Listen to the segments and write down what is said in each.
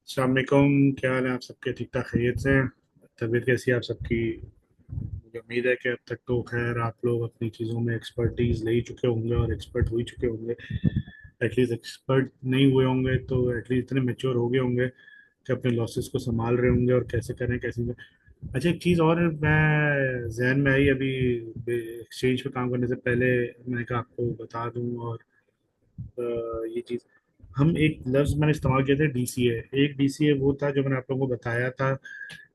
अस्सलामुअलैकुम। क्या हाल है आप सबके? ठीक ठाक खैरियत से हैं? तबीयत कैसी है आप सबकी? मुझे उम्मीद है कि अब तक तो खैर आप लोग अपनी चीज़ों में एक्सपर्टीज ले ही चुके होंगे और एक्सपर्ट हो ही चुके होंगे। एटलीस्ट एक्सपर्ट नहीं हुए होंगे तो एटलीस्ट इतने मेच्योर हो गए होंगे कि अपने लॉसेस को संभाल रहे होंगे और कैसे करें कैसे नहीं। अच्छा, एक चीज़ और मैं जहन में आई अभी एक्सचेंज पे काम करने से पहले। मैंने कहा आपको बता दूं। और ये चीज़, हम एक लफ्ज़ मैंने इस्तेमाल किया था, डीसीए। एक डीसीए वो था जो मैंने आप लोगों को बताया था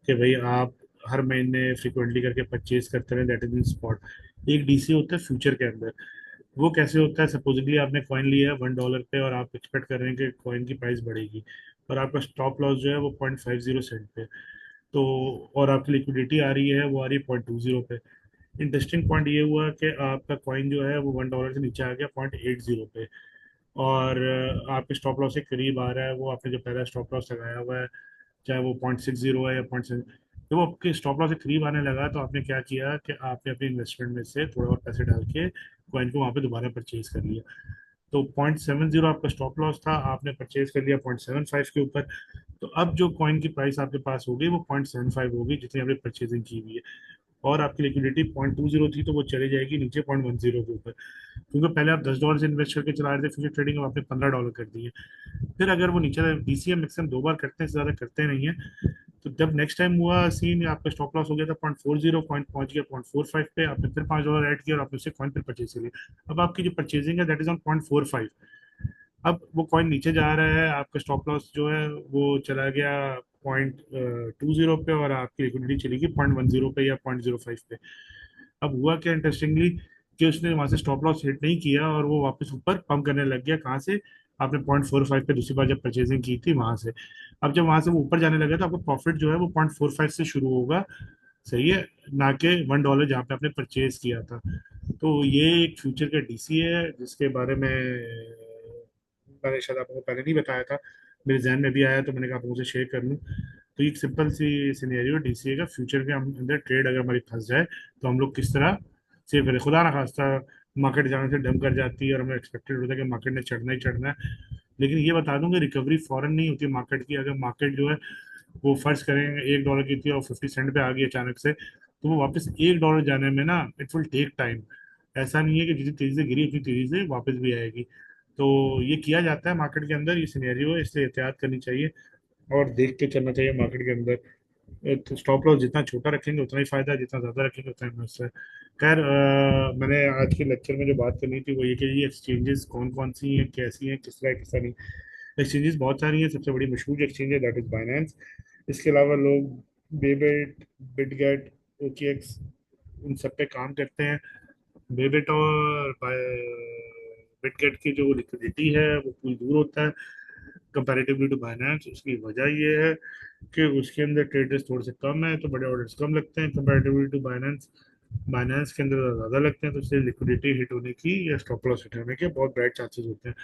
कि भाई आप हर महीने फ्रिक्वेंटली करके परचेज करते रहे, दैट इज इन स्पॉट। एक डीसीए होता है फ्यूचर के अंदर। वो कैसे होता है? सपोजिटली आपने कॉइन लिया है $1 पे और आप एक्सपेक्ट कर रहे हैं कि कॉइन की प्राइस बढ़ेगी, और आपका स्टॉप लॉस जो है वो 0.50 सेंट पे। तो और आपकी लिक्विडिटी आ रही है, वो आ रही है 0.20 पे। इंटरेस्टिंग पॉइंट ये हुआ कि आपका कॉइन जो है वो $1 से नीचे आ गया 0.80 पे। और आपके स्टॉप लॉस के करीब आ रहा है। वो आपने जो पहला स्टॉप लॉस लगाया हुआ है, चाहे वो 0.60 है या 0.7, जब वो आपके स्टॉप लॉस से करीब आने लगा तो आपने क्या किया कि आपने अपने इन्वेस्टमेंट में से थोड़ा और पैसे डाल के कॉइन को वहां पे दोबारा परचेज कर लिया। तो 0.70 आपका स्टॉप लॉस था, आपने परचेज कर लिया 0.75 के ऊपर। तो अब जो कॉइन की प्राइस आपके पास होगी वो 0.75 होगी जितनी आपने परचेजिंग की हुई है। और आपकी लिक्विडिटी 0.20 थी, तो वो चली जाएगी नीचे 0.10 के ऊपर। क्योंकि पहले आप $10 से इन्वेस्ट करके चला रहे थे फ्यूचर ट्रेडिंग, अब आपने $15 कर दिए। फिर अगर वो नीचे, डीसीएम मैक्सिमम 2 बार करते हैं, इससे ज्यादा करते नहीं है। तो जब नेक्स्ट टाइम हुआ सीन, आपका स्टॉप लॉस हो गया था 0.40, कॉइन पहुंच गया 0.45 पे, आपने फिर $5 ऐड किया और आपने उससे कॉइन फिर परचेज कर लिया। अब आपकी जो परचेजिंग है दैट इज ऑन 0.45। अब वो कॉइन नीचे जा रहा है, आपका स्टॉप लॉस जो है वो चला गया 0.20 पे, और आपकी लिक्विडिटी चली गई 0.10 पे या 0.05 पे। अब हुआ क्या इंटरेस्टिंगली, कि उसने वहां से स्टॉप लॉस हिट नहीं किया और वो वापस ऊपर पंप करने लग गया। कहाँ से? आपने 0.45 पे दूसरी बार जब परचेजिंग की थी वहां से। अब जब वहां से वो ऊपर जाने लगा तो आपका प्रॉफिट जो है वो 0.45 से शुरू होगा। सही है, ना कि $1 जहाँ पे आपने परचेज किया था। तो ये एक फ्यूचर का डीसी है जिसके बारे में मैंने शायद आपको पहले नहीं बताया था। मेरे जहन में भी आया तो मैंने कहा आप मुझे शेयर कर लूँ। तो एक सिंपल सी सिनेरियो डीसीए का, फ्यूचर के अंदर ट्रेड अगर हमारी फंस जाए तो हम लोग किस तरह सेव करें। खुदा ना खास्ता मार्केट जाने से डम कर जाती है और हमें एक्सपेक्टेड होता है कि मार्केट ने चढ़ना ही चढ़ना है। लेकिन ये बता दूं कि रिकवरी फॉरन नहीं होती मार्केट की। अगर मार्केट जो है वो फर्ज करें $1 की थी और 50 सेंट पे आ गई अचानक से, तो वो वापस $1 जाने में ना इट विल टेक टाइम। ऐसा नहीं है कि जितनी तेजी से गिरी उतनी तेजी से वापस भी आएगी। तो ये किया जाता है मार्केट के अंदर, ये सिनेरियो है, इसलिए एहतियात करनी चाहिए और देख के चलना चाहिए मार्केट के अंदर। तो स्टॉप लॉस जितना छोटा रखेंगे उतना ही फायदा है, जितना ज्यादा रखेंगे उतना ही नुकसान है। खैर, मैंने आज के लेक्चर में जो बात करनी थी वो ये कि ये एक्सचेंजेस कौन कौन सी हैं, कैसी हैं, किस तरह किस तरह नहीं। एक्सचेंजेस बहुत सारी हैं। सबसे बड़ी मशहूर एक्सचेंज है दैट इज बाइनेंस। इसके अलावा लोग बेबिट, बिटगेट, ओकेएक्स, उन सब पे काम करते हैं। बेबिट और बिटगेट की जो लिक्विडिटी है वो कुछ दूर होता है कंपैरेटिवली टू बाइनेंस। उसकी वजह ये है कि उसके अंदर ट्रेडर्स थोड़े से कम है तो बड़े ऑर्डर्स कम लगते हैं कंपैरेटिवली टू बाइनेंस। बाइनेंस के अंदर ज़्यादा लगते हैं, तो इसलिए लिक्विडिटी हिट होने की या स्टॉप लॉस हिट होने के बहुत ब्राइट चांसेस होते हैं।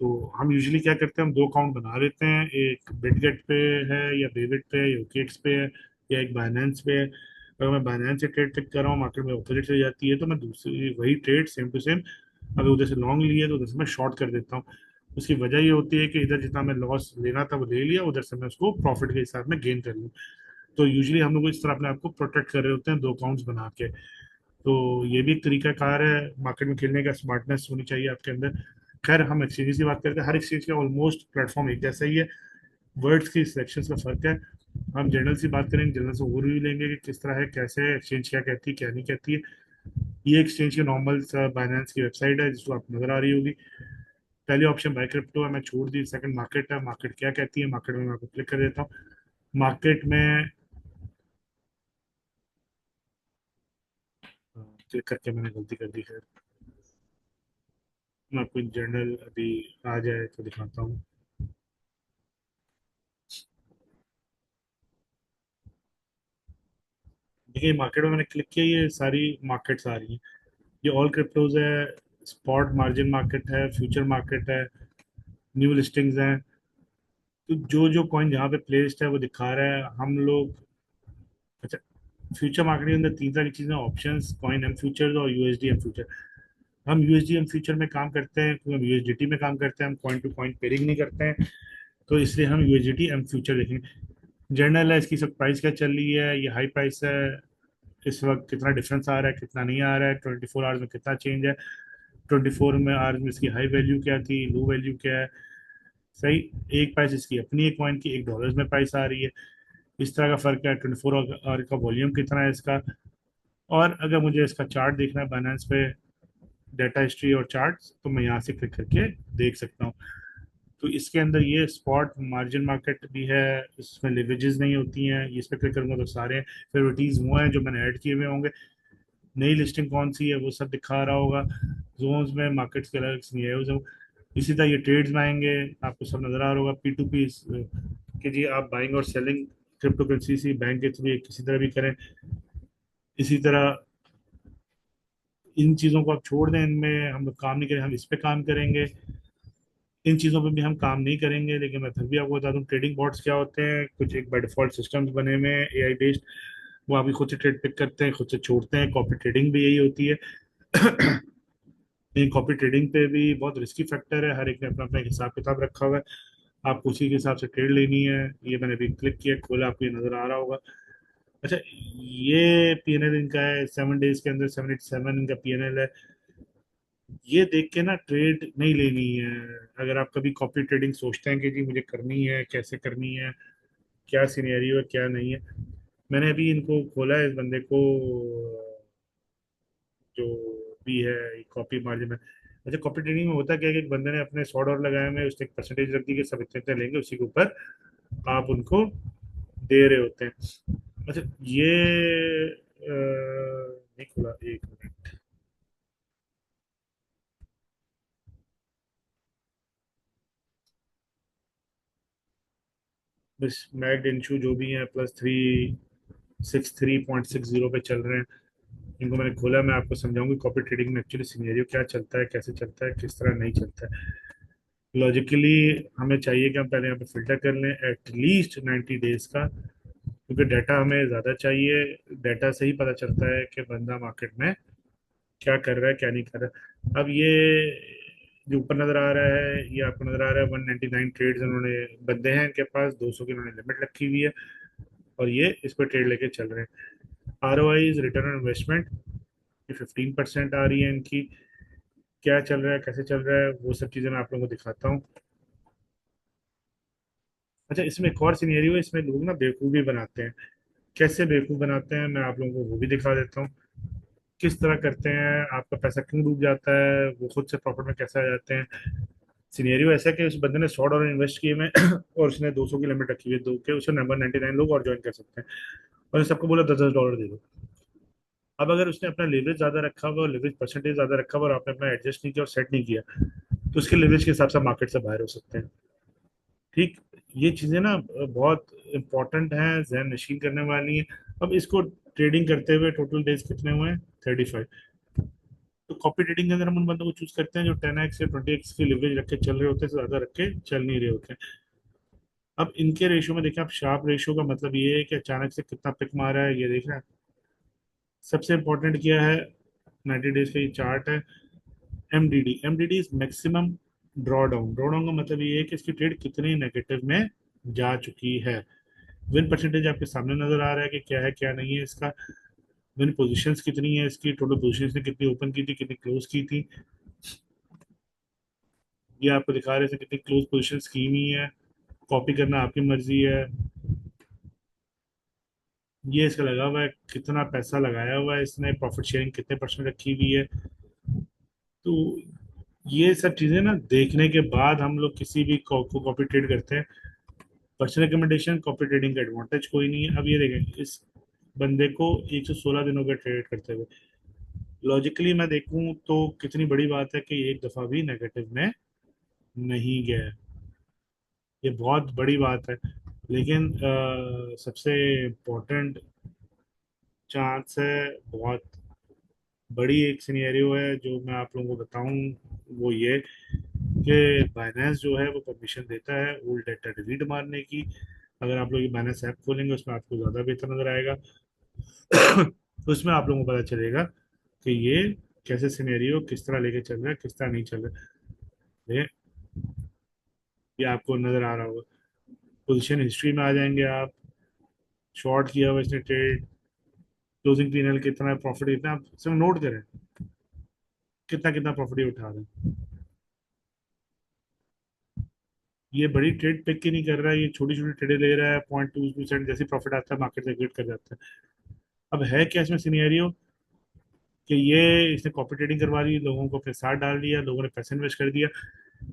तो हम यूजुअली क्या करते हैं, हम दो अकाउंट बना लेते हैं। एक बिटगेट पे है या बेबिट पे है या ओकेएक्स पे है, या एक बाइनेंस पे है। अगर मैं बाइनेंस से ट्रेड टिक कर रहा हूँ, मार्केट में अपोजिट चली जाती है, तो मैं दूसरी वही ट्रेड सेम टू सेम, अगर उधर से लॉन्ग लिया तो उधर से मैं शॉर्ट कर देता हूँ। उसकी वजह ये होती है कि इधर जितना मैं लॉस लेना था वो ले लिया, उधर से मैं उसको प्रॉफिट के हिसाब में गेन कर लूँ। तो यूजुअली हम लोग इस तरह अपने आप को प्रोटेक्ट कर रहे होते हैं दो अकाउंट्स बना के। तो ये भी एक तरीका कार है मार्केट में खेलने का, स्मार्टनेस होनी चाहिए आपके अंदर। खैर, हम एक्सचेंजेस की बात करते हैं, हर एक्सचेंज का ऑलमोस्ट प्लेटफॉर्म एक जैसा ही है, वर्ड्स की सिलेक्शन का फर्क है। हम जनरल से बात करेंगे, जनरल से ओवरव्यू लेंगे कि किस तरह है, कैसे एक्सचेंज क्या कहती है क्या नहीं कहती है। ये एक्सचेंज के नॉर्मल बाइनेंस की वेबसाइट है जिसको आप नजर आ रही होगी। पहले ऑप्शन बाय क्रिप्टो है, मैं छोड़ दी। सेकंड मार्केट है, मार्केट क्या कहती है, मार्केट में मैं आपको क्लिक कर देता हूँ। मार्केट में क्लिक करके मैंने गलती कर दी है। मैं आपको जनरल अभी आ जाए तो दिखाता हूँ। देखिए, मार्केट में मैंने क्लिक किया, ये सारी मार्केट्स आ रही हैं। ये ऑल क्रिप्टोज है, स्पॉट मार्जिन मार्केट है, फ्यूचर मार्केट है, न्यू लिस्टिंग्स हैं। तो जो जो कॉइन जहाँ पे प्लेस्ड है वो दिखा रहा है हम लोग। अच्छा, फ्यूचर मार्केट के अंदर तीन तरह की चीजें, ऑप्शंस, कॉइन एम फ्यूचर और यूएसडी एम फ्यूचर। हम यूएसडी एम फ्यूचर में काम करते हैं क्योंकि हम यूएसडीटी में काम करते हैं, हम कॉइन टू कॉइन पेयरिंग नहीं करते हैं। तो इसलिए हम यूएसडीटी एम फ्यूचर देखेंगे। जनरल है, इसकी सब प्राइस क्या चल रही है, ये हाई प्राइस है, इस वक्त कितना डिफरेंस आ रहा है, कितना नहीं आ रहा है, 24 आवर्स में कितना चेंज है, 24 आवर्स में इसकी हाई वैल्यू क्या थी, लो वैल्यू क्या है। सही। एक प्राइस इसकी अपनी एक कॉइन की, $1 में प्राइस आ रही है, इस तरह का फर्क है। 24 आवर का वॉल्यूम कितना है इसका। और अगर मुझे इसका चार्ट देखना है बाइनेंस पे, डाटा हिस्ट्री और चार्ट्स, तो मैं यहाँ से क्लिक करके देख सकता हूँ। तो इसके अंदर ये स्पॉट मार्जिन मार्केट भी है, इसमें लिवरेजेस नहीं होती हैं। इस पर क्लिक करूंगा तो सारे फेवरेटीज वो हैं जो मैंने ऐड किए हुए होंगे। नई लिस्टिंग कौन सी है वो सब दिखा रहा होगा। जोन्स में मार्केट्स के अलग नहीं है वो सब। इसी तरह ये ट्रेड्स में आएंगे, आपको सब नजर आ रहा होगा। P2P कि जी आप बाइंग और सेलिंग क्रिप्टो करेंसी बैंक के थ्रू किसी तरह भी करें। इसी तरह इन चीज़ों को आप छोड़ दें, इनमें हम लोग काम नहीं करें, हम इस पे काम करेंगे। इन चीज़ों पे भी हम काम नहीं करेंगे, लेकिन मैं फिर भी आपको बता दूं ट्रेडिंग बॉट्स क्या होते हैं। कुछ एक बाय डिफॉल्ट सिस्टम्स बने हुए हैं AI बेस्ड, वो आप ही खुद से ट्रेड पिक करते हैं, खुद से छोड़ते हैं। कॉपी ट्रेडिंग भी यही होती है। लेकिन कॉपी ट्रेडिंग पे भी बहुत रिस्की फैक्टर है, हर एक ने अपना अपना हिसाब किताब रखा हुआ है। आपको उसी के हिसाब से ट्रेड लेनी है। ये मैंने अभी क्लिक किया, खोला, आपको ये नजर आ रहा होगा। अच्छा, ये PNL इनका है 7 डेज के अंदर, 787 इनका PNL है। ये देख के ना ट्रेड नहीं लेनी है। अगर आप कभी कॉपी ट्रेडिंग सोचते हैं कि जी मुझे करनी है, कैसे करनी है, क्या सिनेरियो है, क्या नहीं है। मैंने अभी इनको खोला है, इस बंदे को जो भी है कॉपी मार्जिन में। अच्छा, कॉपी ट्रेडिंग में होता क्या है कि एक बंदे ने अपने $100 लगाए हुए हैं, उसने एक परसेंटेज रख दी कि सब इतने इतने लेंगे, उसी के ऊपर आप उनको दे रहे होते हैं। अच्छा, ये नहीं खुला, एक मिनट। बस मैग्ड इंशू जो भी है +363.60 पे चल रहे हैं। इनको मैंने खोला, मैं आपको समझाऊंगी कॉपी ट्रेडिंग में एक्चुअली सिनेरियो क्या चलता है, कैसे चलता है, किस तरह नहीं चलता है। लॉजिकली हमें चाहिए कि हम पहले यहाँ पे फिल्टर कर लें एटलीस्ट 90 डेज का, क्योंकि डाटा हमें ज़्यादा चाहिए। डाटा से ही पता चलता है कि बंदा मार्केट में क्या कर रहा है, क्या नहीं कर रहा है। अब ये जो ऊपर नज़र आ रहा है, ये आपको नज़र आ रहा है 199 ट्रेड्स उन्होंने, बंदे हैं इनके पास, 200 की उन्होंने लिमिट रखी हुई है, और ये इस पर ट्रेड लेके चल रहे हैं। ROI रिटर्न ऑन इन्वेस्टमेंट, ये 15% आ रही है इनकी। क्या चल रहा है, कैसे चल रहा है, वो सब चीज़ें मैं आप लोगों को दिखाता हूँ। अच्छा, इसमें एक और सिनेरियो है, इसमें लोग ना बेवकूफ़ी बनाते हैं। कैसे बेवकूफ़ बनाते हैं मैं आप लोगों को वो भी दिखा देता हूँ। किस तरह करते हैं, आपका पैसा क्यों डूब जाता है, वो खुद से प्रॉफिट में कैसे आ जाते हैं। सिनेरियो ऐसा है कि उस बंदे ने $100 इन्वेस्ट किए में और उसने 200 की लिमिट रखी हुई है, दो के उसे नंबर 99 लोग और ज्वाइन कर सकते हैं, और सबको बोला $10-10 दे दो। अब अगर उसने अपना लेवरेज ज्यादा रखा हुआ और लेवरेज परसेंटेज ज्यादा रखा हुआ और आपने अपना एडजस्ट नहीं किया और सेट नहीं किया, तो उसके लेवरेज के हिसाब से मार्केट से बाहर हो सकते हैं। ठीक। ये चीजें ना बहुत इंपॉर्टेंट हैं, जहन नशीन करने वाली हैं। अब इसको ट्रेडिंग करते हुए टोटल डेज कितने हुए हैं? 35। तो कॉपी ट्रेडिंग के अंदर हम उन बंदों को चूज करते हैं जो 10x या 20x की लिवरेज रख के चल रहे होते हैं, से ज्यादा रख के चल नहीं रहे होते हैं। अब इनके रेशियो में देखें आप, शार्प रेशियो का मतलब ये है कि अचानक से कितना पिक मारा है ये देख रहे हैं। सबसे इंपॉर्टेंट क्या है, 90 डेज का ये चार्ट है। MDD is maximum draw down का मतलब ये है कि इसकी ट्रेड कितने नेगेटिव में जा चुकी है। विन परसेंटेज आपके सामने नजर आ रहा है कि क्या है क्या नहीं है इसका। विन पोजीशंस कितनी है इसकी, टोटल पोजीशंस ने कितनी ओपन की थी, कितनी क्लोज की थी, ये आपको दिखा रहे थे कितनी क्लोज पोजीशंस की हुई है। कॉपी करना आपकी मर्जी है। ये इसका लगा हुआ है, कितना पैसा लगाया हुआ है इसने, प्रॉफिट शेयरिंग कितने परसेंट रखी हुई है। तो ये सब चीजें ना देखने के बाद हम लोग किसी भी को कॉपी ट्रेड करते हैं। पर्सनल रिकमेंडेशन, कॉपी ट्रेडिंग का एडवांटेज कोई नहीं है। अब ये देखें इस बंदे को 116 दिनों का ट्रेड करते हुए, लॉजिकली मैं देखूं तो कितनी बड़ी बात है कि एक दफा भी नेगेटिव में नहीं गया है। ये बहुत बड़ी बात है। लेकिन सबसे इम्पोर्टेंट चांस है, बहुत बड़ी एक सिनेरियो है जो मैं आप लोगों को बताऊं, वो ये कि बाइनेंस जो है वो परमिशन देता है ओल्ड डेटा डिलीट मारने की। अगर आप लोग ये बाइनेंस ऐप खोलेंगे उसमें आपको ज़्यादा बेहतर नजर आएगा। तो उसमें आप लोगों को पता चलेगा कि ये कैसे सिनेरियो किस तरह लेके चल रहा है, किस तरह नहीं चल रहा है। ये आपको नजर आ रहा होगा। पोजीशन हिस्ट्री में आ जाएंगे आप, शॉर्ट किया हुआ इसने ट्रेड, क्लोजिंग पीनल कितना प्रॉफिट, कितना आप सब नोट करें, कितना कितना प्रॉफिट ये उठा रहे हैं। ये बड़ी ट्रेड पिक ही नहीं कर रहा है, ये छोटी छोटी ट्रेडें ले रहा है, 0.2% जैसे प्रॉफिट आता है मार्केट से एग्जिट कर जाता है। अब है क्या इसमें सिनेरियो, कि ये इसने कॉपी ट्रेडिंग करवा ली, लोगों को अपने साथ डाल दिया, लोगों ने पैसे इन्वेस्ट कर दिया,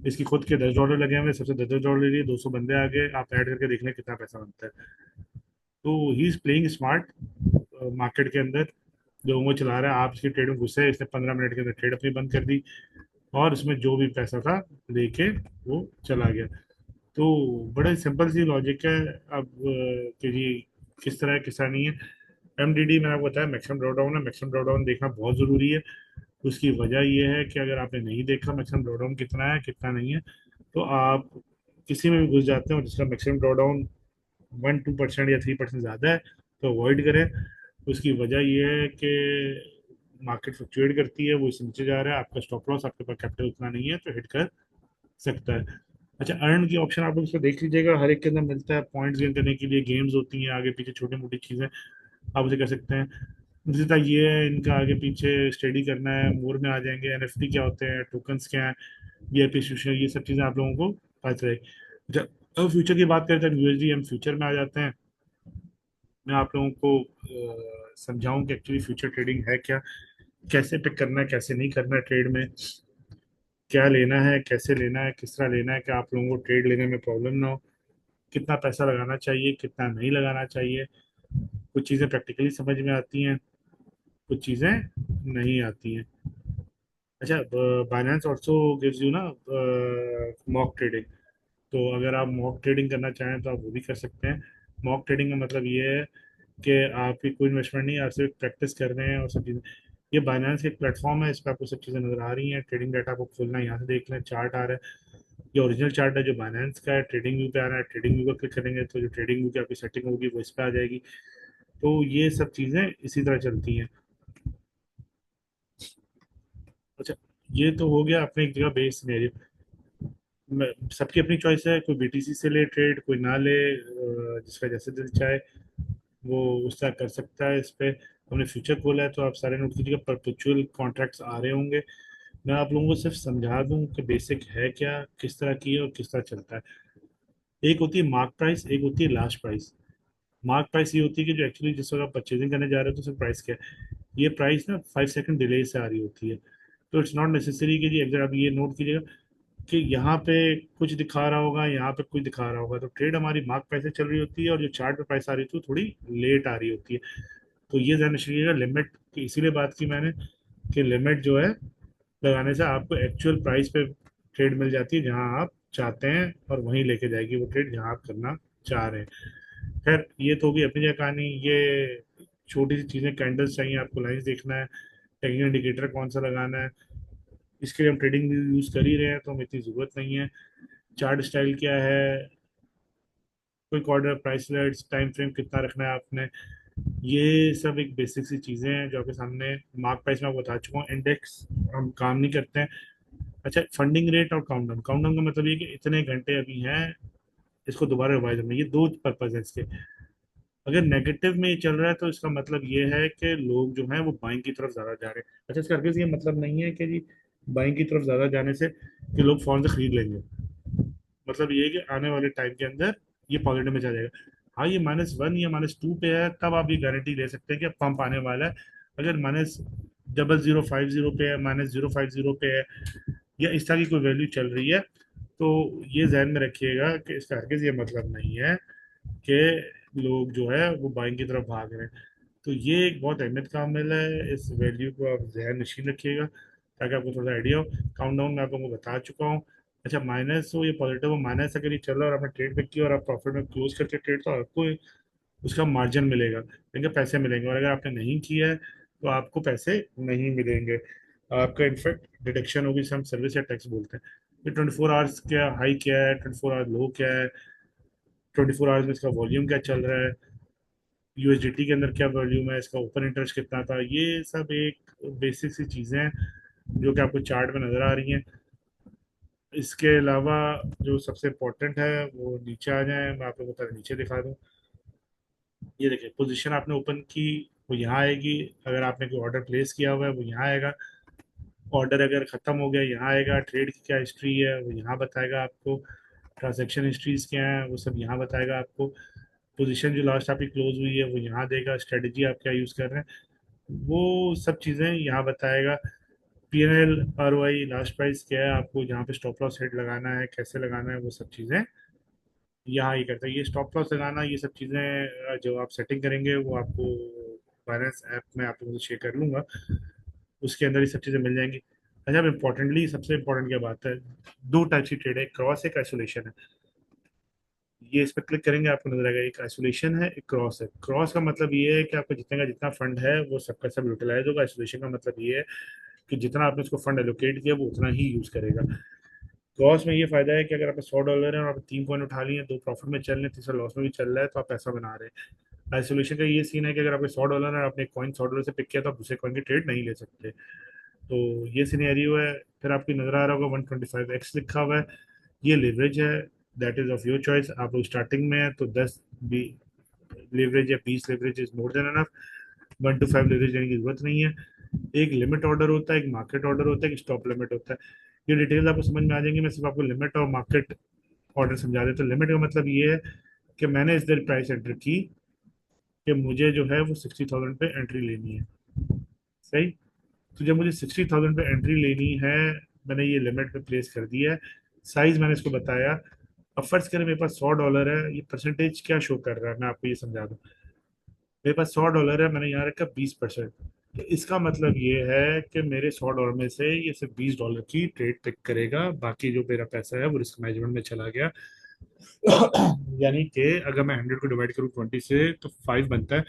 इसकी खुद के $10 लगे हुए, सबसे $10 ले लिए, 200 बंदे आ गए, आप ऐड करके देख लें कितना पैसा बनता है। तो he is playing smart market के अंदर, लोगों को चला रहा है। आप इसकी ट्रेड में घुसे, इसने 15 मिनट के अंदर ट्रेड अपनी बंद कर दी, और इसमें जो भी पैसा था लेके वो चला गया। तो बड़े सिंपल सी लॉजिक है। अब कि जी किस तरह है किस तरह नहीं है। एमडीडी मैंने आपको बताया मैक्सिमम ड्रॉडाउन है, मैक्सिमम ड्रॉडाउन देखना बहुत जरूरी है। उसकी वजह यह है कि अगर आपने नहीं देखा मैक्सिमम ड्रॉडाउन कितना है कितना नहीं है, तो आप किसी में भी घुस जाते हो जिसका मैक्सिमम ड्रॉडाउन 1-2% या 3% ज्यादा है, तो अवॉइड करें। उसकी वजह यह है कि मार्केट फ्लक्चुएट करती है, वो इससे नीचे जा रहा है, आपका स्टॉप लॉस, आपके पास कैपिटल उतना नहीं है तो हिट कर सकता है। अच्छा, अर्न की ऑप्शन आप लोग इसको देख लीजिएगा, हर एक के अंदर मिलता है। पॉइंट्स गेन करने के लिए गेम्स होती हैं, आगे पीछे छोटी मोटी चीजें आप उसे कर सकते हैं। दूसरी ये है, इनका आगे पीछे स्टडी करना है, मोर में आ जाएंगे, एनएफटी क्या होते हैं, टोकन्स क्या है, वीआईपी इंस्टीट्यूशन, ये सब चीजें आप लोगों को पता चलेगी। अच्छा, अब फ्यूचर की बात करते हैं, यूएसडी हम फ्यूचर में आ जाते हैं। मैं आप लोगों को समझाऊं कि एक्चुअली फ्यूचर ट्रेडिंग है क्या, कैसे पिक करना है कैसे नहीं करना है ट्रेड में, क्या लेना है कैसे लेना है किस तरह लेना है, कि आप लोगों को ट्रेड लेने में प्रॉब्लम ना हो, कितना पैसा लगाना चाहिए कितना नहीं लगाना चाहिए। कुछ चीज़ें प्रैक्टिकली समझ में आती हैं, कुछ चीज़ें नहीं आती हैं। अच्छा, बाइनेंस ऑल्सो गिव्स यू ना मॉक ट्रेडिंग। तो अगर आप मॉक ट्रेडिंग करना चाहें तो आप वो भी कर सकते हैं। मॉक ट्रेडिंग का मतलब ये है कि आपकी कोई इन्वेस्टमेंट नहीं, आप सिर्फ प्रैक्टिस कर रहे हैं और सब चीज़ें। ये बाइनेंस एक प्लेटफॉर्म है, इस पर आपको सब चीज़ें नजर आ रही हैं, ट्रेडिंग डाटा आपको खोलना है, यहाँ से देख लें, चार्ट आ रहा है। ये ओरिजिनल चार्ट है जो बाइनेंस का है, ट्रेडिंग व्यू पे आ रहा है, ट्रेडिंग व्यू पर क्लिक करेंगे तो जो ट्रेडिंग व्यू की आपकी सेटिंग होगी वो इस पे आ जाएगी। तो ये सब चीज़ें इसी तरह चलती हैं। अच्छा, ये तो हो गया अपने एक जगह बेस सिनेरियो। सबकी अपनी चॉइस है, कोई बीटीसी से ले ट्रेड, कोई ना ले, जिसका जैसे दिल चाहे वो उस तरह कर सकता है। इस पे हमने फ्यूचर खोला है तो आप सारे नोट कीजिएगा, परपेचुअल कॉन्ट्रैक्ट्स आ रहे होंगे। मैं आप लोगों को सिर्फ समझा दूं कि बेसिक है क्या, किस तरह की है और किस तरह चलता है। एक होती है मार्क प्राइस, एक होती है लास्ट प्राइस। मार्क प्राइस ये होती है कि जो एक्चुअली जिस वक्त आप परचेजिंग करने जा रहे हो तो सिर्फ प्राइस क्या है, ये प्राइस ना 5 सेकंड डिले से आ रही होती है। तो इट्स नॉट नेसेसरी कि जी अगर आप ये नोट कीजिएगा कि यहाँ पे कुछ दिखा रहा होगा यहाँ पे कुछ दिखा रहा होगा, तो ट्रेड हमारी मार्क प्राइस से चल रही होती है और जो चार्ट पे प्राइस आ रही थी वो थोड़ी लेट आ रही होती है। तो ये ध्यान रखिएगा लिमिट की, इसीलिए बात की मैंने कि लिमिट जो है लगाने से आपको एक्चुअल प्राइस पे ट्रेड मिल जाती है जहां आप चाहते हैं, और वहीं लेके जाएगी वो ट्रेड जहां आप करना चाह रहे हैं। खैर ये तो होगी अपनी जगह कहानी। ये छोटी सी चीजें, कैंडल्स चाहिए आपको, लाइंस देखना है, टेक्निकल इंडिकेटर कौन सा लगाना है, इसके लिए हम ट्रेडिंग यूज कर ही रहे हैं तो हमें इतनी जरूरत नहीं है। चार्ट स्टाइल क्या है, quick order, price let's, time frame कितना रखना है आपने, ये सब एक बेसिक सी चीजें हैं जो आपके सामने। मार्क प्राइस में आपको बता चुका हूँ, इंडेक्स हम काम नहीं करते हैं। अच्छा, फंडिंग रेट और काउंटडाउन, काउंटडाउन का मतलब ये कि इतने घंटे अभी हैं, इसको दोबारा रिवाइज करना, ये दो पर्पज है इसके। अगर नेगेटिव में ये चल रहा है तो इसका मतलब ये है कि लोग जो हैं वो बाइंग की तरफ ज्यादा जा रहे हैं। अच्छा, इसका हरगिज ये मतलब नहीं है कि जी बाइंग की तरफ ज्यादा जाने से कि लोग फौरन से खरीद लेंगे। मतलब ये है कि आने वाले टाइम के अंदर ये पॉजिटिव में चला जाएगा। हाँ, ये -1 या -2 पे है तब आप ये गारंटी ले सकते हैं कि पंप आने वाला है। अगर -0050 पे है, -050 पे है, या इस तरह की कोई वैल्यू चल रही है, तो ये जहन में रखिएगा कि इसका हरगिज ये मतलब नहीं है कि लोग जो है वो बाइंग की तरफ भाग रहे हैं। तो ये एक बहुत अहमियत का अमल है, इस वैल्यू को आप जहन नशीन रखिएगा ताकि आपको थोड़ा आइडिया हो। काउंटडाउन मैं आप लोगों को बता चुका हूँ। अच्छा, माइनस हो या पॉजिटिव हो, माइनस अगर ये चल रहा है और आपने ट्रेड पे किया और आप प्रॉफिट में क्लोज करके ट्रेड, तो आपको उसका मार्जिन मिलेगा, लेकिन पैसे मिलेंगे। और अगर आपने नहीं किया है तो आपको पैसे नहीं मिलेंगे, आपका इनफैक्ट डिडक्शन होगी, जिसे हम सर्विस या टैक्स बोलते हैं। ये 24 आवर्स क्या हाई क्या है, 24 आवर लो क्या है, 24 आवर्स में इसका वॉल्यूम क्या चल रहा है, यूएसडीटी के अंदर क्या वॉल्यूम है, इसका ओपन इंटरेस्ट कितना था, ये सब एक बेसिक सी चीज़ें हैं जो कि आपको चार्ट में नजर आ रही हैं। इसके अलावा जो सबसे इम्पोर्टेंट है वो नीचे आ जाए, मैं आपको बता नीचे दिखा दूं। ये देखिए पोजीशन आपने ओपन की, वो यहाँ आएगी। अगर आपने कोई ऑर्डर प्लेस किया हुआ है वो यहाँ आएगा। ऑर्डर अगर खत्म हो गया यहाँ आएगा। ट्रेड की क्या हिस्ट्री है वो यहाँ बताएगा आपको। ट्रांजैक्शन हिस्ट्रीज क्या है वो सब यहाँ बताएगा आपको। पोजीशन जो लास्ट आपकी क्लोज हुई है वो यहाँ देगा। स्ट्रेटजी आप क्या यूज कर रहे हैं वो सब चीजें यहाँ बताएगा। P&L, ROI, लास्ट प्राइस क्या है, आपको जहाँ पे स्टॉप लॉस हिट लगाना है, कैसे लगाना है, वो सब चीजें यहाँ ही करता है। ये स्टॉप लॉस लगाना, ये सब चीजें जो आप सेटिंग करेंगे वो आपको फाइनेंस ऐप में आप लोगों से शेयर कर लूंगा। उसके अंदर ये सब चीजें मिल जाएंगी। अच्छा, अब इम्पोर्टेंटली सबसे इम्पोर्टेंट क्या बात है, दो टाइप की ट्रेड है, क्रॉस, एक आइसोलेशन है। ये इस पर क्लिक करेंगे आपको नजर आएगा, एक आइसोलेशन है, एक क्रॉस है। क्रॉस का मतलब ये है कि आपका जितने का जितना फंड है वो सबका सब यूटिलाइज होगा। आइसोलेशन का मतलब ये है कि जितना आपने उसको फंड एलोकेट किया वो उतना ही यूज करेगा। क्रॉस में ये फायदा है कि अगर आपके $100 है और आपने 3 कॉइन उठा लिए, दो प्रॉफिट में चल रहे हैं, तीसरा लॉस में भी चल रहा है, तो आप पैसा बना रहे हैं। आइसोलेशन का ये सीन है कि अगर आपके $100 है और आपने कॉइन $100 से पिक किया तो आप दूसरे कॉइन की ट्रेड नहीं ले सकते। तो ये सिनेरियो है। फिर आपकी नजर आ रहा होगा 125x लिखा हुआ है, ये लेवरेज है। That is of your choice. आप लोग स्टार्टिंग में है तो 10 भी लेवरेज या 20 leverage is more than enough. 1 to 5 leverage लेने की जरूरत नहीं है। एक लिमिट ऑर्डर होता है, एक मार्केट ऑर्डर होता है, एक स्टॉप लिमिट होता है। ये डिटेल्स आपको समझ में आ जाएंगे। मैं सिर्फ आपको लिमिट और मार्केट ऑर्डर समझा देता हूँ। लिमिट का मतलब ये है कि मैंने इस दिन प्राइस एंटर की कि मुझे जो है वो 60,000 पे एंट्री लेनी है। सही। तो जब मुझे 60,000 पे एंट्री लेनी है, मैंने ये लिमिट पे प्लेस कर दिया है। साइज मैंने इसको बताया। अब फर्ज करें मेरे पास $100 है, ये परसेंटेज क्या शो कर रहा है मैं आपको ये समझा दूं। मेरे पास $100 है, मैंने यहाँ रखा 20%। तो इसका मतलब ये है कि मेरे $100 में से ये सिर्फ $20 की ट्रेड पिक करेगा, बाकी जो मेरा पैसा है वो रिस्क मैनेजमेंट में चला गया। यानी कि अगर मैं 100 को डिवाइड करूँ 20 से तो 5 बनता है।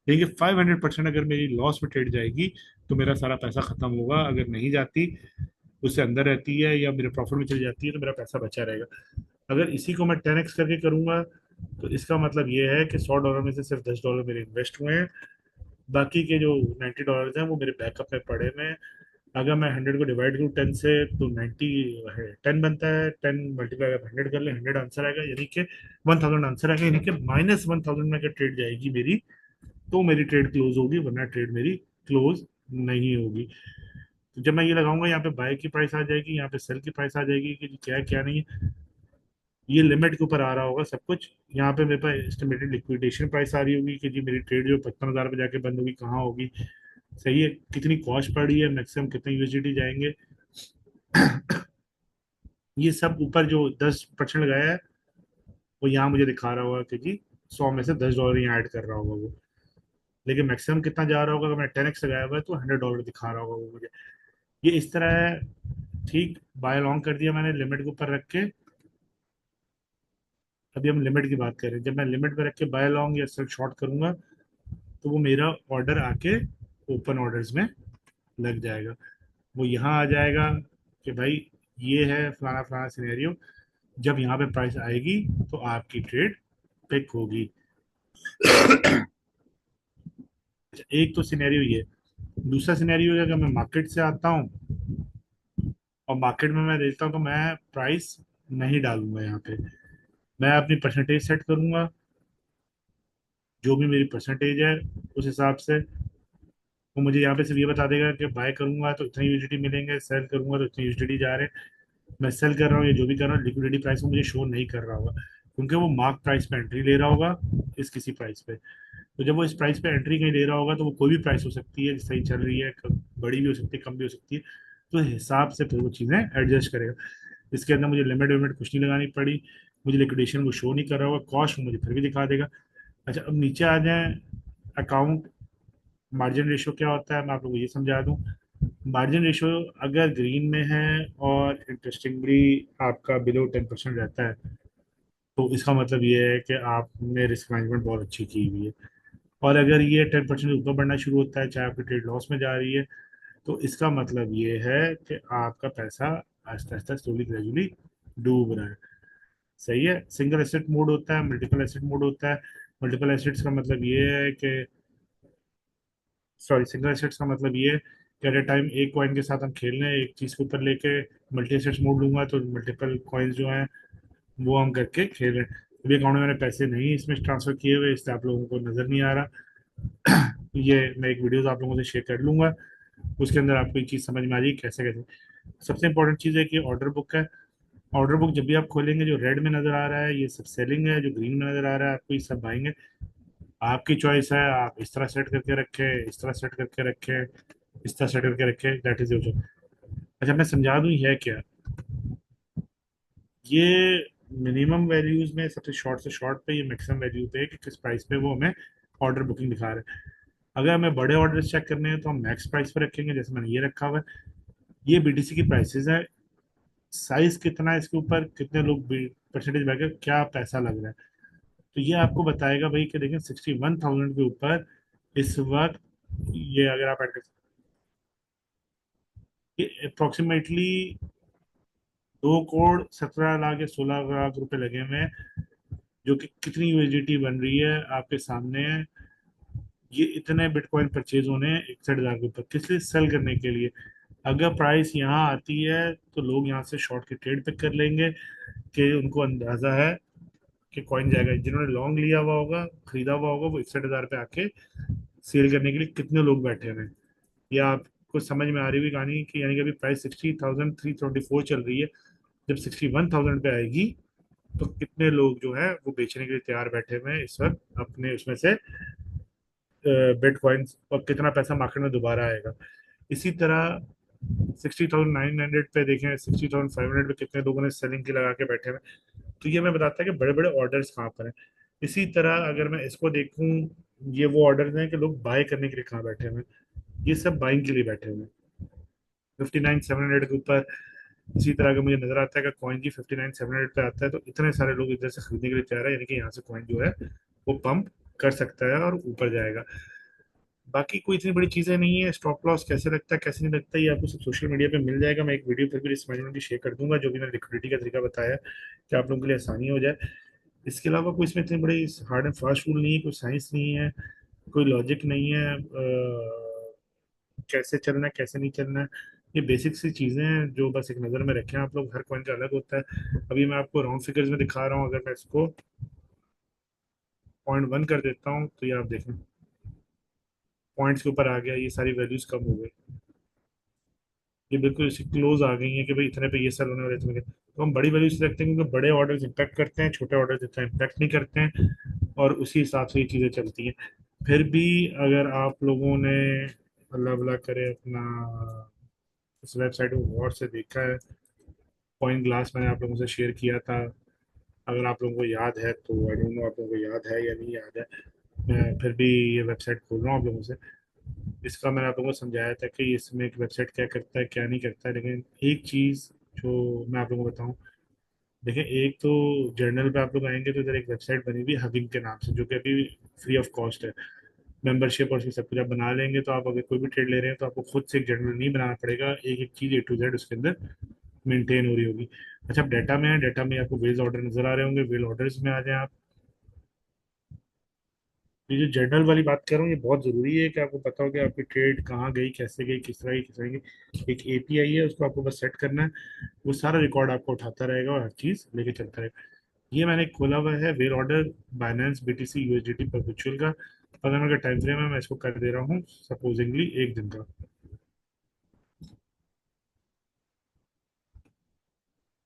देखिए 500% अगर मेरी लॉस में ट्रेड जाएगी तो मेरा सारा पैसा खत्म होगा। अगर नहीं जाती, उससे अंदर रहती है या मेरे प्रॉफिट में चली जाती है, तो मेरा पैसा बचा रहेगा। अगर इसी को मैं 10x करके करूंगा तो इसका मतलब ये है कि $100 में से सिर्फ $10 मेरे इन्वेस्ट हुए हैं। बाकी के जो $90 हैं वो मेरे बैकअप में पड़े हुए हैं। अगर मैं 100 को डिवाइड करूँ 10 से तो 90 है, 10 बनता है। 10 मल्टीप्लाई अगर 100 कर ले, 100 आंसर आएगा, यानी कि 1000 आंसर आएगा, यानी कि -1000 में अगर ट्रेड जाएगी मेरी तो मेरी ट्रेड क्लोज होगी, वरना ट्रेड मेरी क्लोज नहीं होगी। तो जब मैं ये लगाऊंगा यहाँ पे बाय की प्राइस आ जाएगी, यहाँ पे सेल की प्राइस आ जाएगी कि क्या है क्या नहीं है। ये लिमिट के ऊपर आ रहा होगा सब कुछ। यहाँ पे मेरे पास एस्टिमेटेड लिक्विडेशन प्राइस आ रही होगी कि जी मेरी ट्रेड जो 55,000 पे जाके बंद होगी कहाँ होगी। सही है, कितनी कॉस्ट पड़ी है, मैक्सिमम कितने यूएसडीटी जाएंगे। ये सब ऊपर जो 10% लगाया है वो यहाँ मुझे दिखा रहा होगा कि जी 100 में से $10 यहाँ ऐड कर रहा होगा वो। लेकिन मैक्सिमम कितना जा रहा होगा, अगर मैं 10x लगाया हुआ है तो $100 दिखा रहा होगा वो मुझे। ये इस तरह है। ठीक, बाय लॉन्ग कर दिया मैंने लिमिट के ऊपर रख के। अभी हम लिमिट की बात करें, जब मैं लिमिट पे रख के बाय लॉन्ग या सेल शॉर्ट करूंगा तो वो मेरा ऑर्डर आके ओपन ऑर्डर्स में लग जाएगा। वो यहाँ आ जाएगा कि भाई ये है फलाना फलाना सिनेरियो। जब यहाँ पे प्राइस आएगी तो आपकी ट्रेड पिक होगी। अच्छा, एक तो सिनेरियो ये। दूसरा सिनेरियो है, अगर मैं मार्केट से आता हूँ और मार्केट में मैं देखता हूँ तो मैं प्राइस नहीं डालूंगा यहाँ पे। मैं अपनी परसेंटेज सेट करूंगा, जो भी मेरी परसेंटेज है उस हिसाब से वो मुझे यहाँ पे सिर्फ ये बता देगा कि बाय करूंगा तो इतने यूजिटी मिलेंगे, सेल करूंगा तो इतने यूजिटी जा रहे हैं। मैं सेल कर रहा हूँ या जो भी कर रहा हूँ, लिक्विडिटी प्राइस में मुझे शो नहीं कर रहा होगा, क्योंकि वो मार्क प्राइस पे एंट्री ले रहा होगा इस किसी प्राइस पे। तो जब वो इस प्राइस पे एंट्री कहीं ले रहा होगा तो वो कोई भी प्राइस हो सकती है, सही चल रही है, बड़ी भी हो सकती है, कम भी हो सकती है। तो हिसाब से फिर वो चीज़ें एडजस्ट करेगा। इसके अंदर मुझे लिमिट विमिट कुछ नहीं लगानी पड़ी। मुझे लिक्विडेशन वो शो नहीं कर रहा होगा, कॉस्ट मुझे फिर भी दिखा देगा। अच्छा, अब नीचे आ जाए। अकाउंट मार्जिन रेशियो क्या होता है मैं आप लोगों को ये समझा दूं। मार्जिन रेशियो अगर ग्रीन में है और इंटरेस्टिंगली आपका बिलो 10% रहता है तो इसका मतलब ये है कि आपने रिस्क मैनेजमेंट बहुत अच्छी की हुई है। और अगर ये 10% ऊपर बढ़ना शुरू होता है, चाहे आपकी ट्रेड लॉस में जा रही है, तो इसका मतलब ये है कि आपका पैसा आहिस्ता आहिस्ता स्लोली ग्रेजुअली डूब रहा है। सही है। सिंगल एसेट मोड होता है, मल्टीपल एसेट मोड होता है। मल्टीपल एसेट्स का मतलब ये है कि, सॉरी, सिंगल एसेट्स का मतलब ये है कि एट ए टाइम एक कॉइन के साथ हम खेल रहे हैं, एक चीज के ऊपर लेके मल्टी एसेट्स मोड लूंगा तो मल्टीपल कॉइन्स जो हैं वो हम करके खेल रहे हैं। अभी अकाउंट में मैंने पैसे नहीं इसमें ट्रांसफर किए हुए, इसलिए आप लोगों को नजर नहीं आ रहा। ये मैं एक वीडियोस आप लोगों से शेयर कर लूंगा, उसके अंदर आपको ये चीज समझ में आ जाएगी कैसे कैसे। सबसे इंपॉर्टेंट चीज है कि ऑर्डर बुक है। ऑर्डर बुक जब भी आप खोलेंगे, जो रेड में नजर आ रहा है ये सब सेलिंग है, जो ग्रीन में नजर आ रहा है आपको ये सब बाइंग है। आपकी चॉइस है, आप इस तरह सेट करके रखें, इस तरह सेट करके रखें, इस तरह सेट करके रखें, दैट इज योर। अच्छा मैं समझा दूं ये है क्या। ये मिनिमम वैल्यूज में सबसे शॉर्ट से शॉर्ट पे, ये मैक्सिमम वैल्यू पे है कि किस प्राइस पे वो हमें ऑर्डर बुकिंग दिखा रहा है। अगर हमें बड़े ऑर्डर चेक करने हैं तो हम मैक्स प्राइस पे रखेंगे, जैसे मैंने ये रखा हुआ है। ये बीटीसी की प्राइसेस है, साइज कितना है, इसके ऊपर कितने लोग परसेंटेज बैठे, क्या पैसा लग रहा है, तो ये आपको बताएगा भाई कि देखिए 61,000 के ऊपर इस वक्त ये अगर आप ऐड कर, ये अप्रोक्सीमेटली 2,17 लाख या 16 लाख रुपए लगे हुए हैं, जो कि कितनी यूएसडीटी बन रही है आपके सामने है। ये इतने बिटकॉइन परचेज होने हैं 61,000 के ऊपर, किस लिए, सेल करने के लिए। अगर प्राइस यहाँ आती है तो लोग यहाँ से शॉर्ट की ट्रेड पिक कर लेंगे, कि उनको अंदाजा है कि कॉइन जाएगा। जिन्होंने लॉन्ग लिया हुआ होगा, खरीदा हुआ होगा, वो 61,000 पे आके सेल करने के लिए कितने लोग बैठे हुए हैं। या आपको समझ में आ रही हुई कहानी कि यानी कि अभी प्राइस 60,324 चल रही है, जब 61,000 पे आएगी तो कितने लोग जो है वो बेचने के लिए तैयार बैठे हुए हैं इस वक्त अपने उसमें से बिटकॉइंस, और कितना पैसा मार्केट में दोबारा आएगा। इसी तरह 60,900 पे देखें, 60,500 पे कितने लोगों ने सेलिंग की लगा के बैठे हुए हैं। तो ये हमें बताता है कि बड़े बड़े ऑर्डर्स कहाँ पर हैं। इसी तरह अगर मैं इसको देखूं, ये वो ऑर्डर्स हैं कि लोग बाय करने के लिए कहाँ बैठे हुए हैं, ये सब बाइंग के लिए बैठे हुए हैं 59,700 के ऊपर। इसी तरह अगर मुझे नजर आता है कि कॉइन की 59,700 पे आता है, तो इतने सारे लोग इधर से खरीदने के लिए तैयार है, यानी कि यहाँ से कॉइन जो है वो पंप कर सकता है और ऊपर जाएगा। बाकी कोई इतनी बड़ी चीजें नहीं है। स्टॉप लॉस कैसे लगता है कैसे नहीं लगता, ये आपको सब सोशल मीडिया पे मिल जाएगा। मैं एक वीडियो पर भी इस महीने की शेयर कर दूंगा, जो भी मैंने लिक्विडिटी का तरीका बताया कि आप लोगों के लिए आसानी हो जाए। इसके अलावा कोई इसमें इतनी बड़ी हार्ड एंड फास्ट रूल नहीं है, कोई साइंस नहीं है, कोई लॉजिक नहीं है। कैसे चलना है कैसे नहीं चलना है, ये बेसिक सी चीजें हैं जो बस एक नजर में रखें आप लोग। हर कॉइन का अलग होता है। अभी मैं आपको राउंड फिगर्स में दिखा रहा हूँ, अगर मैं इसको 0.1 कर देता हूँ तो ये आप देखें पॉइंट्स के ऊपर आ गया, ये सारी वैल्यूज कम हो गई, ये बिल्कुल इसी क्लोज आ गई है कि भाई इतने पे ये सेल होने वाले, इतने के। तो हम बड़ी वैल्यूज रखते हैं क्योंकि बड़े ऑर्डर्स इम्पैक्ट करते हैं, छोटे ऑर्डर्स इतना इम्पैक्ट नहीं करते हैं, और उसी हिसाब से ये चीजें चलती हैं। फिर भी अगर आप लोगों ने अल्लाह भला करे अपना इस वेबसाइट को गौर से देखा है, पॉइंट ग्लास मैंने आप लोगों से शेयर किया था, अगर आप लोगों को याद है तो आई डोंट नो आप लोगों को याद है या नहीं याद है। मैं फिर भी ये वेबसाइट खोल रहा हूँ आप लोगों से। इसका मैंने आप लोगों को समझाया था कि इसमें एक वेबसाइट क्या करता है क्या नहीं करता है, लेकिन एक चीज़ जो मैं आप लोगों को बताऊं। देखिए एक तो जर्नल पे आप लोग आएंगे तो इधर एक वेबसाइट बनी हुई है हगिंग के नाम से, जो कि अभी फ्री ऑफ कॉस्ट है। मेंबरशिप और उसकी सब कुछ आप बना लेंगे तो आप अगर कोई भी ट्रेड ले रहे हैं तो आपको खुद से एक जर्नल नहीं बनाना पड़ेगा, एक एक चीज़ A to Z उसके अंदर मेंटेन हो रही होगी। अच्छा आप डाटा में है, डाटा में आपको वेज ऑर्डर नजर आ रहे होंगे, वेल ऑर्डर्स में आ जाए आप। ये जो जर्नल वाली बात कर रहा हूँ ये बहुत जरूरी है कि आपको पता हो कि आपकी ट्रेड कहाँ गई, कैसे गई, किस तरह की। एक एपीआई है, उसको आपको बस सेट करना है, वो सारा रिकॉर्ड आपको उठाता रहेगा और हर चीज लेके चलता रहेगा। ये मैंने खोला हुआ है well order, Binance BTC USDT perpetual का। अगर मेरा टाइम फ्रेम है मैं इसको कर दे रहा हूँ सपोजिंगली एक दिन का।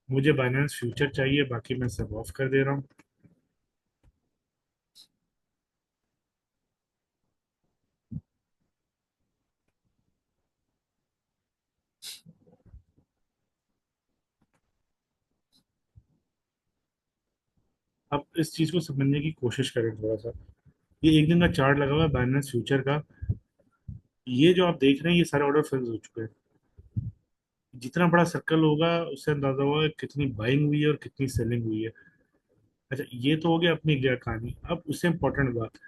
मुझे बाइनेंस फ्यूचर चाहिए, बाकी मैं सब ऑफ कर दे रहा हूँ। अब इस चीज को समझने की कोशिश करें थोड़ा सा। ये एक दिन का चार्ट लगा हुआ है बाइनेंस फ्यूचर का। ये जो आप देख रहे हैं ये सारे ऑर्डर फिल हो चुके हैं। जितना बड़ा सर्कल होगा उससे अंदाजा होगा कि कितनी बाइंग हुई है और कितनी सेलिंग हुई है। अच्छा ये तो हो गया अपनी क्लियर कहानी। अब उससे इंपॉर्टेंट बात,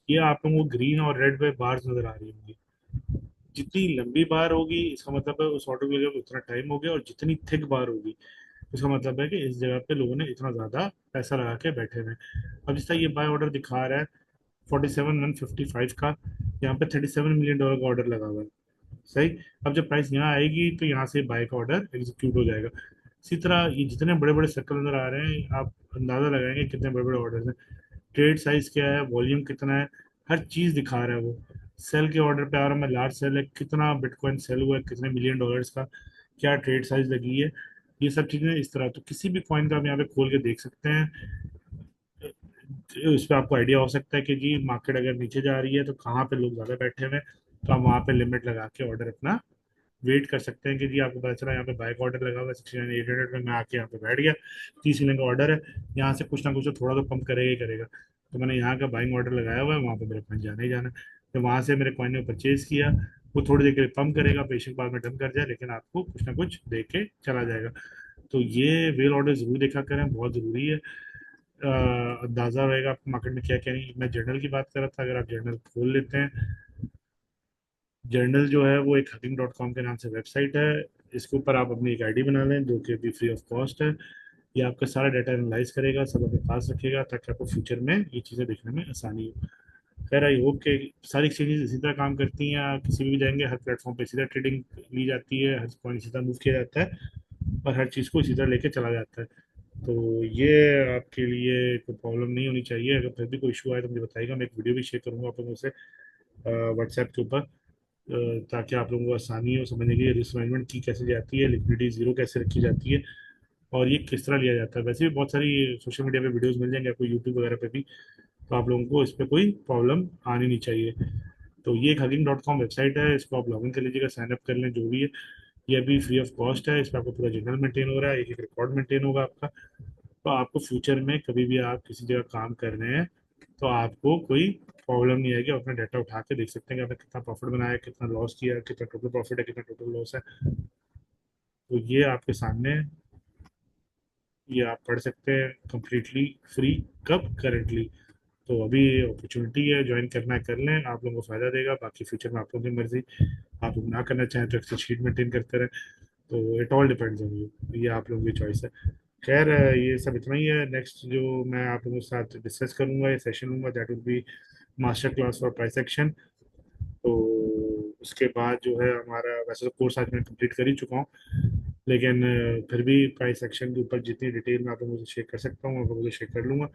ये आप लोगों को ग्रीन और रेड पे बार्स नजर आ रही होंगी। जितनी लंबी बार होगी इसका मतलब है उस ऑटो के लिए उतना टाइम हो गया, और जितनी थिक बार होगी इसका मतलब है कि इस जगह पे लोगों ने इतना ज्यादा पैसा लगा के बैठे हुए हैं। अब जिस तरह ये बाय ऑर्डर दिखा रहा है, 47,155 का, यहाँ पे $37 मिलियन का ऑर्डर लगा हुआ है। सही। अब जब प्राइस यहाँ आएगी तो यहाँ से बाय का ऑर्डर एग्जीक्यूट हो जाएगा। इसी तरह ये जितने बड़े बड़े सर्कल नजर आ रहे हैं, आप अंदाजा लगाएंगे कितने बड़े बड़े ऑर्डर हैं, ट्रेड साइज क्या है, वॉल्यूम कितना है, हर चीज दिखा रहा है वो। सेल के ऑर्डर पे आ रहा है, मैं लार्ज सेल है, कितना बिटकॉइन सेल हुआ है, कितने मिलियन डॉलर्स का, क्या ट्रेड साइज लगी है, ये सब चीजें इस तरह। तो किसी भी कॉइन का आप यहाँ पे खोल के देख सकते हैं। इस पे आपको आइडिया हो सकता है कि जी मार्केट अगर नीचे जा रही है तो कहाँ पे लोग ज्यादा बैठे हुए हैं, तो आप वहां पे लिमिट लगा के ऑर्डर अपना वेट कर सकते हैं कि जी आपको पता चला यहाँ पे बाय का ऑर्डर लगा हुआ है 69,800 में, मैं आके यहाँ पे बैठ गया, 30 मिलियन का ऑर्डर है, यहाँ से कुछ ना कुछ तो थोड़ा तो पंप करेगा ही करेगा, तो मैंने यहाँ का बाइंग ऑर्डर लगाया हुआ है, वहाँ पे मेरे कॉइन जाना ही जाना है। तो वहां से मेरे कॉइन ने परचेज किया, वो थोड़ी देर के लिए पंप करेगा, बेशक बाद में डंप कर जाए, लेकिन आपको कुछ ना कुछ दे के चला जाएगा। तो ये वेल ऑर्डर जरूर देखा करें, बहुत जरूरी है। अंदाजा रहेगा आपको मार्केट में क्या क्या नहीं। मैं जर्नल की बात कर रहा था, अगर आप जर्नल खोल लेते हैं, जर्नल जो है वो एक hugging.com के नाम से वेबसाइट है। इसके ऊपर आप अपनी एक आईडी बना लें जो कि अभी फ्री ऑफ कॉस्ट है। ये आपका सारा डाटा एनालाइज करेगा, सब अपने पास रखेगा, ताकि आपको फ्यूचर में ये चीज़ें देखने में आसानी हो। खैर आई होप कि सारी एक्सचेंजेस इसी तरह काम करती हैं, आप किसी भी जाएंगे हर प्लेटफॉर्म पे सीधा ट्रेडिंग ली जाती है, हर कॉइन सीधा मूव किया जाता है, और हर चीज़ को इसी तरह लेके चला जाता है। तो ये आपके लिए कोई प्रॉब्लम नहीं होनी चाहिए। अगर फिर भी कोई इशू आए तो मुझे बताइएगा, मैं एक वीडियो भी शेयर करूंगा आप लोगों से व्हाट्सएप के ऊपर, ताकि आप लोगों को आसानी हो समझने की रिस्क मैनेजमेंट की कैसे जाती है, लिक्विडिटी जीरो कैसे रखी जाती है, और ये किस तरह लिया जाता है। वैसे भी बहुत सारी सोशल मीडिया पे वीडियोस मिल जाएंगे आपको, यूट्यूब वगैरह पे भी, तो आप लोगों को इस पर कोई प्रॉब्लम आनी नहीं चाहिए। तो ये एक hugging.com वेबसाइट है, इसको आप लॉगिन कर लीजिएगा, साइन अप कर लें जो भी है। ये अभी फ्री ऑफ कॉस्ट है, इस पर आपको पूरा जर्नल मेंटेन हो रहा है, एक एक रिकॉर्ड मेंटेन होगा आपका। तो आपको फ्यूचर में कभी भी आप किसी जगह काम कर रहे हैं तो आपको कोई प्रॉब्लम नहीं आएगी, आप अपना डाटा उठा के देख सकते हैं कि आपने कितना प्रॉफिट बनाया, कितना लॉस किया, कितना टोटल प्रॉफिट है, कितना टोटल लॉस है। तो ये आपके सामने है, ये आप पढ़ सकते हैं कंप्लीटली फ्री। कब? करेंटली। तो अभी अपॉर्चुनिटी है, ज्वाइन करना है कर लें, आप लोगों को फायदा देगा। बाकी फ्यूचर में आप लोगों की मर्जी, आप लोग ना करना चाहें तो एक्सेल शीट मेंटेन करते रहें। तो it all depends on you, ये आप लोगों की चॉइस है। खैर ये सब इतना ही है। नेक्स्ट जो मैं आप लोगों के साथ डिस्कस करूंगा, ये सेशन लूंगा, that will be master class for price action. तो उसके बाद जो है हमारा, वैसे तो कोर्स आज मैं कंप्लीट कर ही चुका हूँ, लेकिन फिर भी प्राइस एक्शन के ऊपर जितनी डिटेल मैं आप लोगों से शेयर कर सकता हूँ, आप लोगों से शेयर कर लूंगा,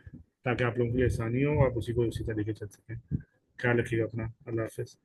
ताकि आप लोगों के लिए आसानी हो, आप उसी को उसी तरीके चल सकें। ख्याल रखिएगा अपना। अल्लाह हाफिज़।